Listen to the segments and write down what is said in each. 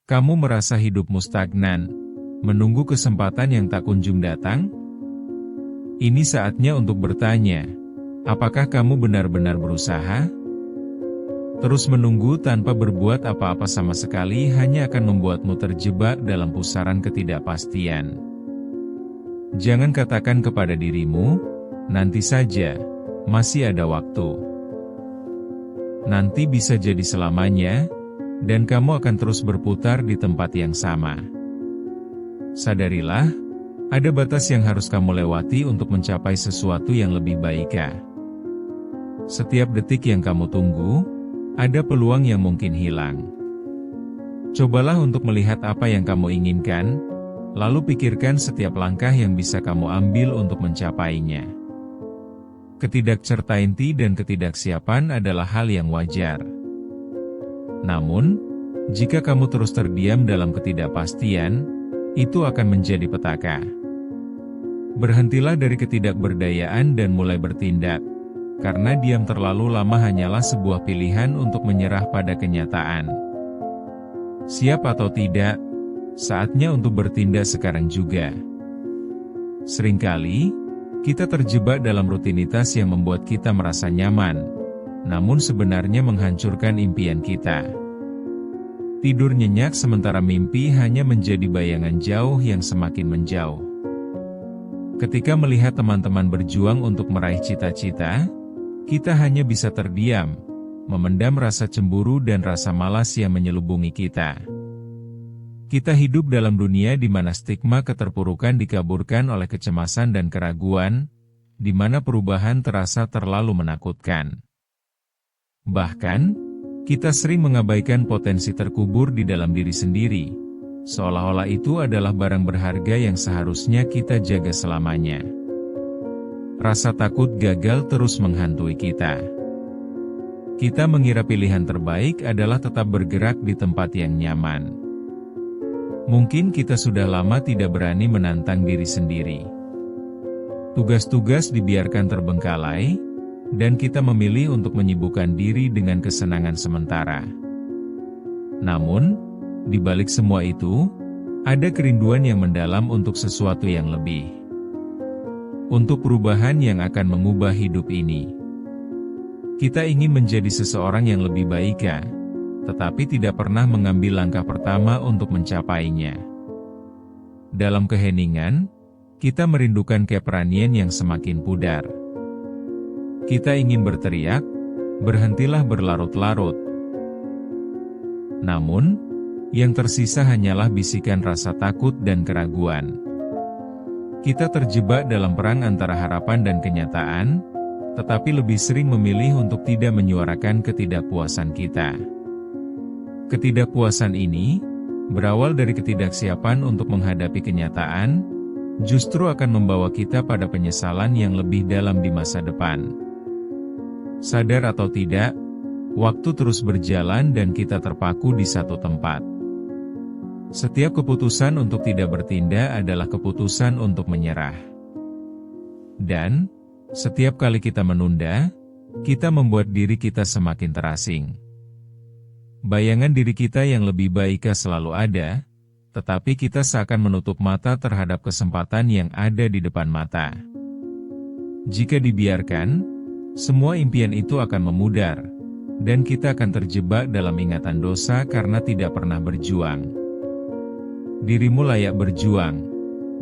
Kamu merasa hidupmu stagnan, menunggu kesempatan yang tak kunjung datang? Ini saatnya untuk bertanya, apakah kamu benar-benar berusaha? Terus menunggu tanpa berbuat apa-apa sama sekali hanya akan membuatmu terjebak dalam pusaran ketidakpastian. Jangan katakan kepada dirimu, nanti saja, masih ada waktu. Nanti bisa jadi selamanya, dan kamu akan terus berputar di tempat yang sama. Sadarilah, ada batas yang harus kamu lewati untuk mencapai sesuatu yang lebih baik. Setiap detik yang kamu tunggu, ada peluang yang mungkin hilang. Cobalah untuk melihat apa yang kamu inginkan, lalu pikirkan setiap langkah yang bisa kamu ambil untuk mencapainya. Ketidakcertainty dan ketidaksiapan adalah hal yang wajar. Namun, jika kamu terus terdiam dalam ketidakpastian, itu akan menjadi petaka. Berhentilah dari ketidakberdayaan dan mulai bertindak, karena diam terlalu lama hanyalah sebuah pilihan untuk menyerah pada kenyataan. Siap atau tidak, saatnya untuk bertindak sekarang juga. Seringkali, kita terjebak dalam rutinitas yang membuat kita merasa nyaman, namun sebenarnya menghancurkan impian kita. Tidur nyenyak sementara mimpi hanya menjadi bayangan jauh yang semakin menjauh. Ketika melihat teman-teman berjuang untuk meraih cita-cita, kita hanya bisa terdiam, memendam rasa cemburu dan rasa malas yang menyelubungi kita. Kita hidup dalam dunia di mana stigma keterpurukan dikaburkan oleh kecemasan dan keraguan, di mana perubahan terasa terlalu menakutkan. Bahkan, kita sering mengabaikan potensi terkubur di dalam diri sendiri, seolah-olah itu adalah barang berharga yang seharusnya kita jaga selamanya. Rasa takut gagal terus menghantui kita. Kita mengira pilihan terbaik adalah tetap bergerak di tempat yang nyaman. Mungkin kita sudah lama tidak berani menantang diri sendiri. Tugas-tugas dibiarkan terbengkalai, dan kita memilih untuk menyibukkan diri dengan kesenangan sementara. Namun, di balik semua itu, ada kerinduan yang mendalam untuk sesuatu yang lebih. Untuk perubahan yang akan mengubah hidup ini. Kita ingin menjadi seseorang yang lebih baik, tetapi tidak pernah mengambil langkah pertama untuk mencapainya. Dalam keheningan, kita merindukan keberanian yang semakin pudar. Kita ingin berteriak, berhentilah berlarut-larut. Namun, yang tersisa hanyalah bisikan rasa takut dan keraguan. Kita terjebak dalam perang antara harapan dan kenyataan, tetapi lebih sering memilih untuk tidak menyuarakan ketidakpuasan kita. Ketidakpuasan ini, berawal dari ketidaksiapan untuk menghadapi kenyataan, justru akan membawa kita pada penyesalan yang lebih dalam di masa depan. Sadar atau tidak, waktu terus berjalan dan kita terpaku di satu tempat. Setiap keputusan untuk tidak bertindak adalah keputusan untuk menyerah. Dan, setiap kali kita menunda, kita membuat diri kita semakin terasing. Bayangan diri kita yang lebih baik selalu ada, tetapi kita seakan menutup mata terhadap kesempatan yang ada di depan mata. Jika dibiarkan, semua impian itu akan memudar, dan kita akan terjebak dalam ingatan dosa karena tidak pernah berjuang. Dirimu layak berjuang,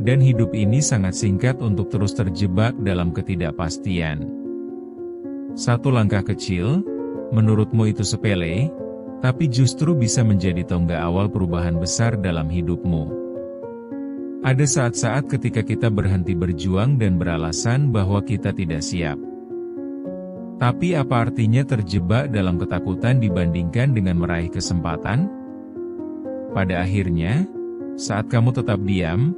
dan hidup ini sangat singkat untuk terus terjebak dalam ketidakpastian. Satu langkah kecil, menurutmu itu sepele, tapi justru bisa menjadi tonggak awal perubahan besar dalam hidupmu. Ada saat-saat ketika kita berhenti berjuang dan beralasan bahwa kita tidak siap. Tapi apa artinya terjebak dalam ketakutan dibandingkan dengan meraih kesempatan? Pada akhirnya, saat kamu tetap diam,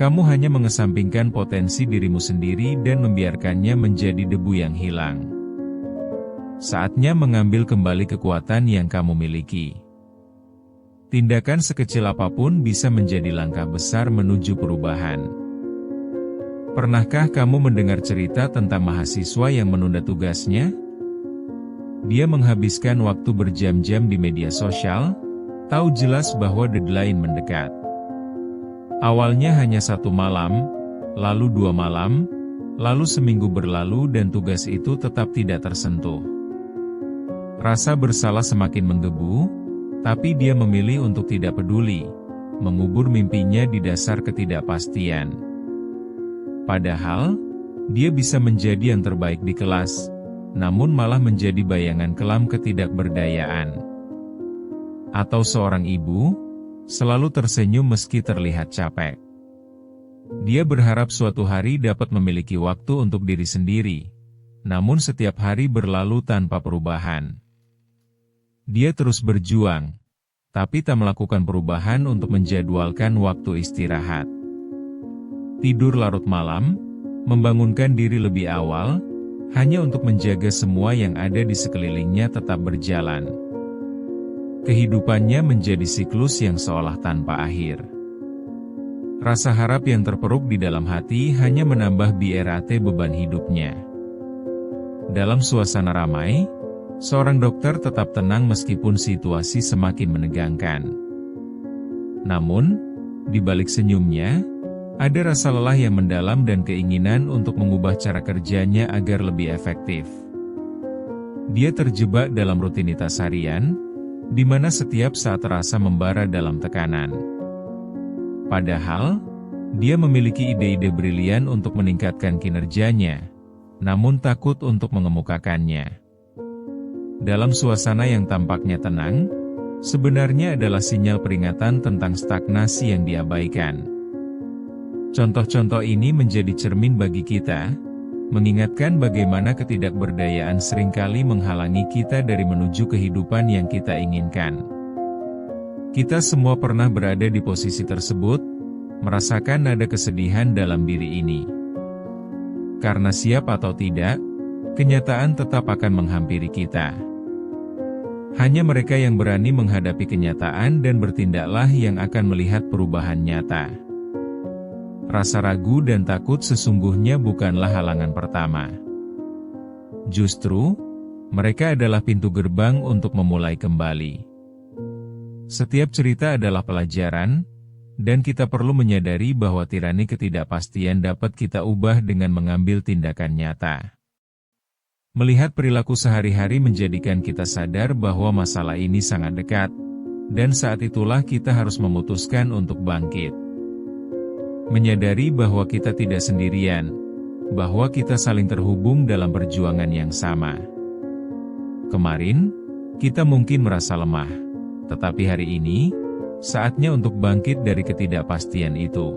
kamu hanya mengesampingkan potensi dirimu sendiri dan membiarkannya menjadi debu yang hilang. Saatnya mengambil kembali kekuatan yang kamu miliki. Tindakan sekecil apapun bisa menjadi langkah besar menuju perubahan. Pernahkah kamu mendengar cerita tentang mahasiswa yang menunda tugasnya? Dia menghabiskan waktu berjam-jam di media sosial, tahu jelas bahwa deadline mendekat. Awalnya hanya 1 malam, lalu 2 malam, lalu seminggu berlalu dan tugas itu tetap tidak tersentuh. Rasa bersalah semakin menggebu, tapi dia memilih untuk tidak peduli, mengubur mimpinya di dasar ketidakpastian. Padahal, dia bisa menjadi yang terbaik di kelas, namun malah menjadi bayangan kelam ketidakberdayaan. Atau seorang ibu, selalu tersenyum meski terlihat capek. Dia berharap suatu hari dapat memiliki waktu untuk diri sendiri, namun setiap hari berlalu tanpa perubahan. Dia terus berjuang, tapi tak melakukan perubahan untuk menjadwalkan waktu istirahat. Tidur larut malam, membangunkan diri lebih awal, hanya untuk menjaga semua yang ada di sekelilingnya tetap berjalan. Kehidupannya menjadi siklus yang seolah tanpa akhir. Rasa harap yang terperuk di dalam hati hanya menambah berat beban hidupnya. Dalam suasana ramai, seorang dokter tetap tenang meskipun situasi semakin menegangkan. Namun, di balik senyumnya, ada rasa lelah yang mendalam dan keinginan untuk mengubah cara kerjanya agar lebih efektif. Dia terjebak dalam rutinitas harian, di mana setiap saat terasa membara dalam tekanan. Padahal, dia memiliki ide-ide brilian untuk meningkatkan kinerjanya, namun takut untuk mengemukakannya. Dalam suasana yang tampaknya tenang, sebenarnya adalah sinyal peringatan tentang stagnasi yang diabaikan. Contoh-contoh ini menjadi cermin bagi kita, mengingatkan bagaimana ketidakberdayaan seringkali menghalangi kita dari menuju kehidupan yang kita inginkan. Kita semua pernah berada di posisi tersebut, merasakan nada kesedihan dalam diri ini. Karena siap atau tidak, kenyataan tetap akan menghampiri kita. Hanya mereka yang berani menghadapi kenyataan dan bertindaklah yang akan melihat perubahan nyata. Rasa ragu dan takut sesungguhnya bukanlah halangan pertama. Justru, mereka adalah pintu gerbang untuk memulai kembali. Setiap cerita adalah pelajaran, dan kita perlu menyadari bahwa tirani ketidakpastian dapat kita ubah dengan mengambil tindakan nyata. Melihat perilaku sehari-hari menjadikan kita sadar bahwa masalah ini sangat dekat, dan saat itulah kita harus memutuskan untuk bangkit. Menyadari bahwa kita tidak sendirian, bahwa kita saling terhubung dalam perjuangan yang sama. Kemarin, kita mungkin merasa lemah, tetapi hari ini, saatnya untuk bangkit dari ketidakpastian itu.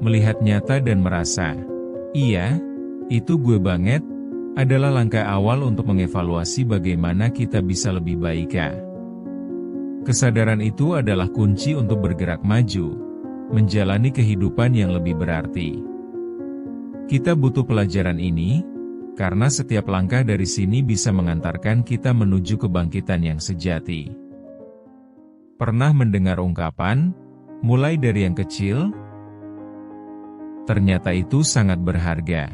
Melihat nyata dan merasa, iya, itu gue banget, adalah langkah awal untuk mengevaluasi bagaimana kita bisa lebih baik. Kesadaran itu adalah kunci untuk bergerak maju, menjalani kehidupan yang lebih berarti. Kita butuh pelajaran ini, karena setiap langkah dari sini bisa mengantarkan kita menuju kebangkitan yang sejati. Pernah mendengar ungkapan, mulai dari yang kecil? Ternyata itu sangat berharga.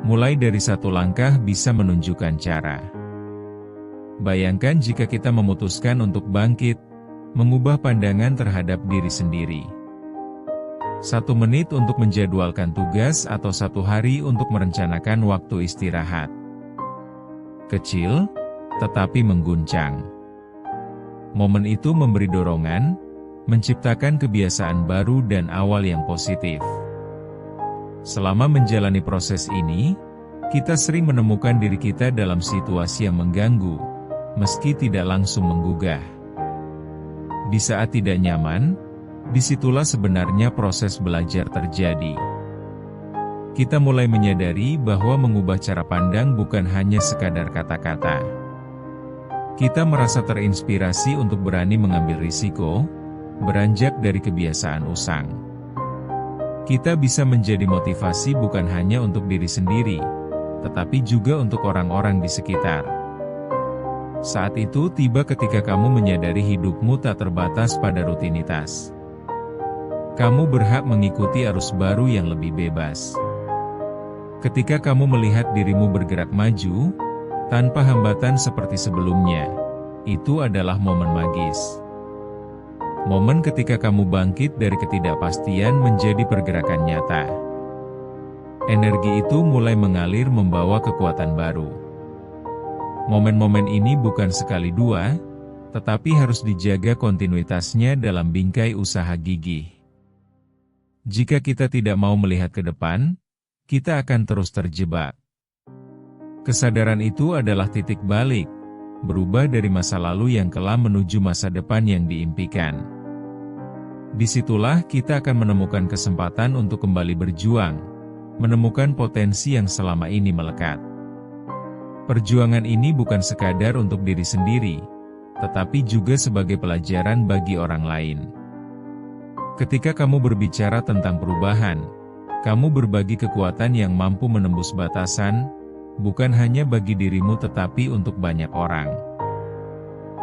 Mulai dari satu langkah bisa menunjukkan cara. Bayangkan jika kita memutuskan untuk bangkit, mengubah pandangan terhadap diri sendiri. 1 menit untuk menjadwalkan tugas atau 1 hari untuk merencanakan waktu istirahat. Kecil, tetapi mengguncang. Momen itu memberi dorongan, menciptakan kebiasaan baru dan awal yang positif. Selama menjalani proses ini, kita sering menemukan diri kita dalam situasi yang mengganggu, meski tidak langsung menggugah. Di saat tidak nyaman, disitulah sebenarnya proses belajar terjadi. Kita mulai menyadari bahwa mengubah cara pandang bukan hanya sekadar kata-kata. Kita merasa terinspirasi untuk berani mengambil risiko, beranjak dari kebiasaan usang. Kita bisa menjadi motivasi bukan hanya untuk diri sendiri, tetapi juga untuk orang-orang di sekitar. Saat itu tiba ketika kamu menyadari hidupmu tak terbatas pada rutinitas. Kamu berhak mengikuti arus baru yang lebih bebas. Ketika kamu melihat dirimu bergerak maju, tanpa hambatan seperti sebelumnya, itu adalah momen magis. Momen ketika kamu bangkit dari ketidakpastian menjadi pergerakan nyata. Energi itu mulai mengalir membawa kekuatan baru. Momen-momen ini bukan sekali dua, tetapi harus dijaga kontinuitasnya dalam bingkai usaha gigih. Jika kita tidak mau melihat ke depan, kita akan terus terjebak. Kesadaran itu adalah titik balik, berubah dari masa lalu yang kelam menuju masa depan yang diimpikan. Disitulah kita akan menemukan kesempatan untuk kembali berjuang, menemukan potensi yang selama ini melekat. Perjuangan ini bukan sekadar untuk diri sendiri, tetapi juga sebagai pelajaran bagi orang lain. Ketika kamu berbicara tentang perubahan, kamu berbagi kekuatan yang mampu menembus batasan, bukan hanya bagi dirimu tetapi untuk banyak orang.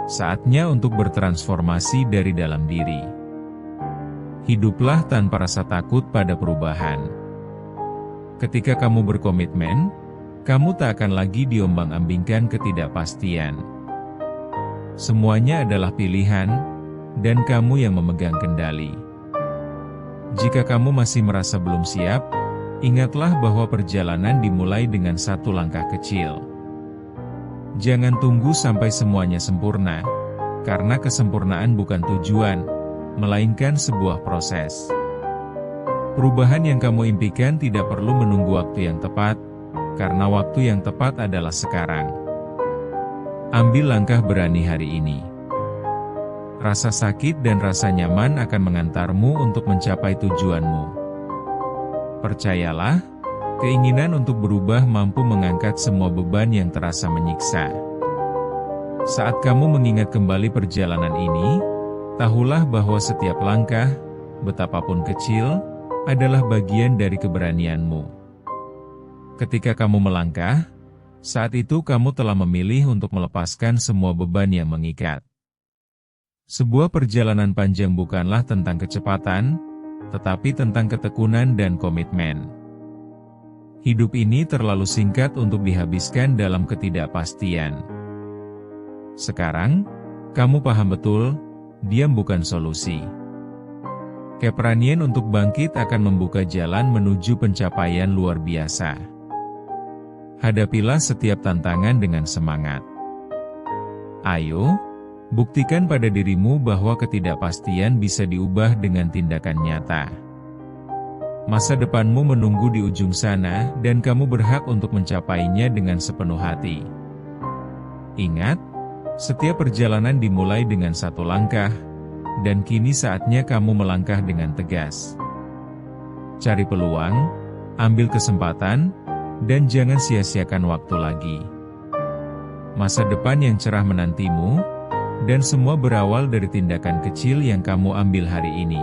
Saatnya untuk bertransformasi dari dalam diri. Hiduplah tanpa rasa takut pada perubahan. Ketika kamu berkomitmen, kamu tak akan lagi diombang-ambingkan ketidakpastian. Semuanya adalah pilihan, dan kamu yang memegang kendali. Jika kamu masih merasa belum siap, ingatlah bahwa perjalanan dimulai dengan satu langkah kecil. Jangan tunggu sampai semuanya sempurna, karena kesempurnaan bukan tujuan, melainkan sebuah proses. Perubahan yang kamu impikan tidak perlu menunggu waktu yang tepat, karena waktu yang tepat adalah sekarang. Ambil langkah berani hari ini. Rasa sakit dan rasa nyaman akan mengantarmu untuk mencapai tujuanmu. Percayalah, keinginan untuk berubah mampu mengangkat semua beban yang terasa menyiksa. Saat kamu mengingat kembali perjalanan ini, tahulah bahwa setiap langkah, betapapun kecil, adalah bagian dari keberanianmu. Ketika kamu melangkah, saat itu kamu telah memilih untuk melepaskan semua beban yang mengikat. Sebuah perjalanan panjang bukanlah tentang kecepatan, tetapi tentang ketekunan dan komitmen. Hidup ini terlalu singkat untuk dihabiskan dalam ketidakpastian. Sekarang, kamu paham betul, diam bukan solusi. Keberanian untuk bangkit akan membuka jalan menuju pencapaian luar biasa. Hadapilah setiap tantangan dengan semangat. Ayo, buktikan pada dirimu bahwa ketidakpastian bisa diubah dengan tindakan nyata. Masa depanmu menunggu di ujung sana dan kamu berhak untuk mencapainya dengan sepenuh hati. Ingat, setiap perjalanan dimulai dengan satu langkah, dan kini saatnya kamu melangkah dengan tegas. Cari peluang, ambil kesempatan, dan jangan sia-siakan waktu lagi. Masa depan yang cerah menantimu, dan semua berawal dari tindakan kecil yang kamu ambil hari ini.